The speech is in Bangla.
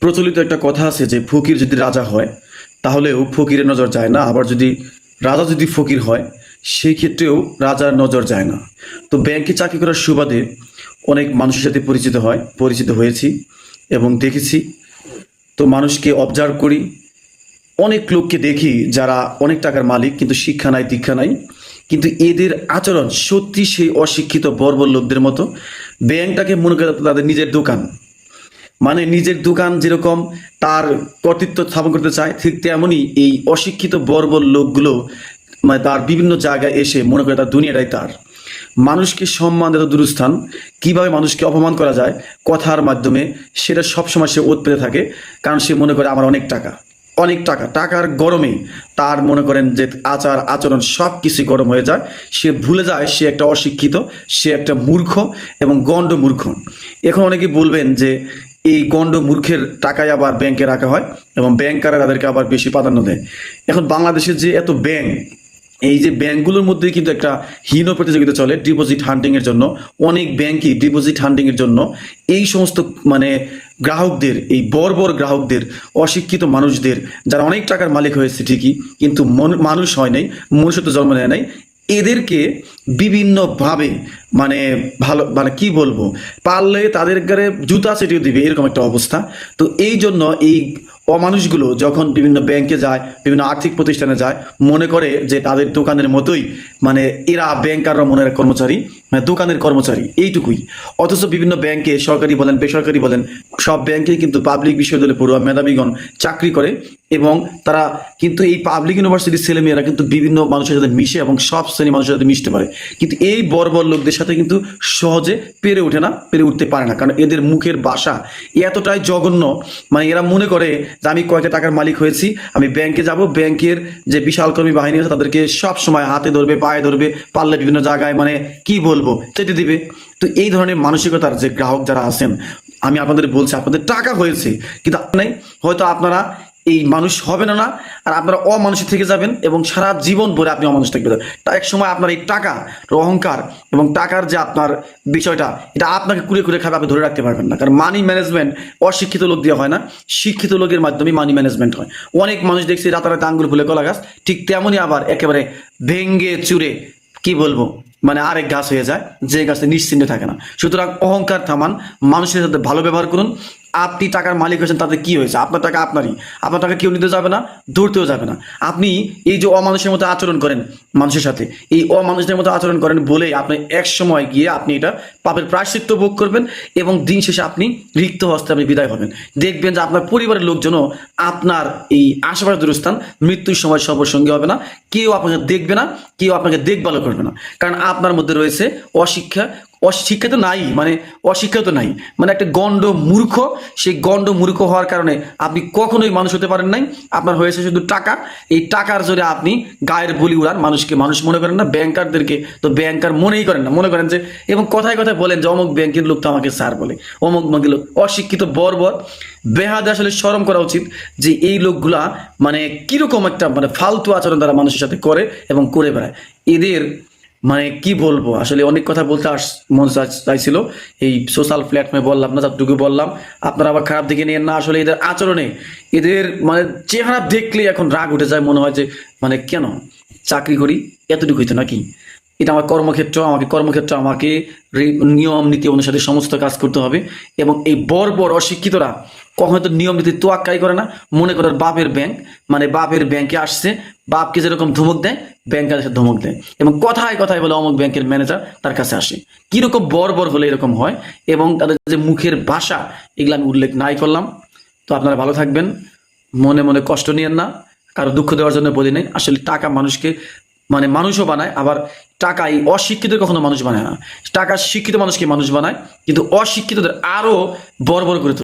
প্রচলিত একটা কথা আছে যে ফকির যদি রাজা হয় তাহলেও ফকিরের নজর যায় না, আবার যদি রাজা যদি ফকির হয় সেই ক্ষেত্রেও রাজার নজর যায় না। তো ব্যাংকে চাকরি করার সুবাদে অনেক মানুষের সাথে পরিচিত হয়েছি এবং দেখেছি। তো মানুষকে অবজার্ভ করি, অনেক লোককে দেখি যারা অনেক টাকার মালিক কিন্তু শিক্ষা নাই, দীক্ষা নাই, কিন্তু এদের আচরণ সত্যি সেই অশিক্ষিত বর্বর লোকদের মতো। ব্যাংকটাকে মনে করে তাদের নিজের দোকান, মানে নিজের দোকান যেরকম তার কর্তৃত্ব স্থাপন করতে চায়, ঠিক তেমনই এই অশিক্ষিত বর্বর লোকগুলো মানে তার বিভিন্ন জায়গায় এসে মনে করে তার দুনিয়াটাই তার। মানুষকে সম্মান দেওয়া দূরস্থান, কিভাবে মানুষকে অপমান করা যায় কথার মাধ্যমে, সেটা সবসময় সে ওত পেতে থাকে। কারণ সে মনে করে আমার অনেক টাকা, অনেক টাকা, টাকার গরমে তার মনে করেন যে আচার আচরণ সব কিছু গরম হয়ে যায়। সে ভুলে যায় সে একটা অশিক্ষিত, সে একটা মূর্খ এবং গণ্ড মূর্খ। এখন অনেকে বলবেন যে এই গণ্ড মূর্খের টাকায় আবার ব্যাংকে রাখা হয় এবং ব্যাংকাররা তাদেরকে আবার বেশি প্রাধান্য দেয়। এখন বাংলাদেশের যে এত ব্যাংক, এই যে ব্যাংকগুলোর মধ্যে কিন্তু একটা হীন প্রতিযোগিতা চলে ডিপোজিট হান্টিংয়ের জন্য। অনেক ব্যাংকই ডিপোজিট হান্টিংয়ের জন্য এই সমস্ত মানে গ্রাহকদের, এই বর্বর গ্রাহকদের, অশিক্ষিত মানুষদের, যারা অনেক টাকার মালিক হয়েছে ঠিকই কিন্তু মানুষ হয় নাই, মনুষ্যত্ব জন্ম নেয় নাই, এদেরকে বিভিন্নভাবে মানে ভালো মানে কি বলবো, পারলে তাদের গায়ে জুতা চেটিয়ে দিবে এরকম একটা অবস্থা। তো এই জন্য এই অমানুষগুলো যখন বিভিন্ন ব্যাংকে যায়, বিভিন্ন আর্থিক প্রতিষ্ঠানে যায়, মনে করে যে তাদের দোকানের মতোই, মানে এরা ব্যাংকাররা মনের কর্মচারী, মানে দোকানের কর্মচারী, এইটুকুই। অথচ বিভিন্ন ব্যাংকে, সরকারি বলেন বেসরকারি বলেন, সব ব্যাংকে কিন্তু পাবলিক বিশ্ববিদ্যালয়ে পড়ুয়া মেধাবীগণ চাকরি করে এবং তারা কিন্তু এই পাবলিক ইউনিভার্সিটির ছেলেমেয়েরা কিন্তু বিভিন্ন মানুষের সাথে মিশে এবং সব শ্রেণী মানুষের সাথে মিশতে পারে। কিন্তু এই বর্বর লোকদের সাথে কিন্তু সহজে পেরে উঠতে পারে না, কারণ এদের মুখের ভাষা এতটাই জঘন্য। মানে এরা মনে করে যে আমি কয়েকটা টাকার মালিক হয়েছি, আমি ব্যাংকে যাব, ব্যাংকের যে বিশাল কর্মী বাহিনী আছে তাদেরকে সব সময় হাতে ধরবে, পায়ে ধরবে, পারলে বিভিন্ন জায়গায় মানে কি বলবো চেটে দিবে। তো এই ধরনের মানসিকতার যে গ্রাহক যারা আছেন, আমি আপনাদের বলছি, আপনাদের টাকা হয়েছে কিন্তু নাই, হয়তো আপনারা এই মানুষ হবেন না, আর আপনারা অমানুষই থেকে যাবেন এবং সারা জীবন ভরে আপনি অমানুষ থাকবেন। এক সময় আপনার এই টাকা, অহংকার এবং টাকার যে আপনার বিষয়টা, এটা আপনাকে কুড়ে কুড়ে খাবে, আপনি ধরে রাখতে পারবেন না। কারণ মানি ম্যানেজমেন্ট অশিক্ষিত লোক দিয়ে হয় না, শিক্ষিত লোকের মাধ্যমে মানি ম্যানেজমেন্ট হয়। অনেক মানুষ দেখছি রাতারাতি আঙ্গুল ফুলে কলা গাছ, ঠিক তেমনই আবার একেবারে ভেঙ্গে চুরে কি বলবো মানে আরেক গাছ হয়ে যায়, যে গাছে নিশ্চিন্তে থাকে না। সুতরাং অহংকার থামান, মানুষের সাথে ভালো ব্যবহার করুন। আপনি টাকার মালিক হয়েছেন, তাতে কি হয়েছে? আপনার টাকা আপনারই, আপনার টাকা কেউ নিতে যাবে না, ধরতেও যাবে না। আপনি এই যে অমানুষের মতো আচরণ করেন মানুষের সাথে, এই অমানুষদের মতো আচরণ করেন বলেই আপনি এক সময় গিয়ে আপনি এটা পাপের প্রায়শ্চিত্ত ভোগ করবেন এবং দিন শেষে আপনি রিক্ত হস্তে আপনি বিদায় হবেন। দেখবেন যে আপনার পরিবারের লোকজনও আপনার এই আশেপাশে দূরস্থান মৃত্যুর সময় সর্বসঙ্গী হবে না, কেউ আপনাকে দেখবে না, কেউ আপনাকে দেখভালও করবে না। কারণ আপনার মধ্যে রয়েছে অশিক্ষা তো নাই, মানে অশিক্ষা তো নাই, মানে একটা গণ্ড মূর্খ। সেই গণ্ড মূর্খ হওয়ার কারণে আপনি কখনোই মানুষ হতে পারেন নাই। আপনার হয়েছে শুধু টাকা, এই টাকার জোরে আপনি গায়ের বলি উড়ান, মানুষকে মানুষ মনে করেন না, ব্যাংকারদেরকে তো ব্যাংকার মনেই করেন না, মনে করেন যে এবং কথায় কথায় বলেন যে অমুক ব্যাংকের লোক তো আমাকে স্যার বলে, অমুক ব্যাংকের লোক। অশিক্ষিত বর্বর বেহাদে, আসলে শরম করা উচিত যে এই লোকগুলা মানে কিরকম একটা মানে ফালতু আচরণ তারা মানুষের সাথে করে এবং করে বেড়ায়। এদের মানে কি বলবো, আসলে অনেক কথা বলতে মন চাইছিল, এই সোশ্যাল প্ল্যাটফর্মে বললাম না, যতটুকু বললাম। আপনারা আবার খারাপ দিকে নিয়েন না, আসলে এদের আচরণে, এদের মানে চেহারা দেখলে এখন রাগ উঠে যায়, মনে হয় যে মানে কেন চাকরি করি, এতটুকুই তো নাকি? এটা আমার কর্মক্ষেত্র, আমাকে নিয়ম নীতি অনুসারে সমস্ত কাজ করতে হবে। এবং এই বর্বর অশিক্ষিতরা কখনো তো নিয়ম নীতি তোয়াক্কাই করে না, মনে করার বাপের ব্যাংক, মানে বাপের ব্যাংকে আসছে, বাপকে যেরকম ধমক দেয় ব্যাংকের কাছে ধমক দেয় এবং কথায় কথায় বলে অমুক ব্যাংকের ম্যানেজার তার কাছে আসে। কিরকম বর্বর হলে এরকম হয় এবং তাদের যে মুখের ভাষা, এগুলো আমি উল্লেখ নাই করলাম। তো আপনারা ভালো থাকবেন, মনে মনে কষ্ট নিয়েন না, কারো দুঃখ দেওয়ার জন্য বলি নাই। আসলে টাকা মানুষকে মানে মানুষও বানায়, আবার টাকা এই অশিক্ষিত কখনো মানুষ বানায় না। টাকা শিক্ষিত মানুষকে মানুষ বানায়, কিন্তু অশিক্ষিতদের আরো বর্বর করে তোলে।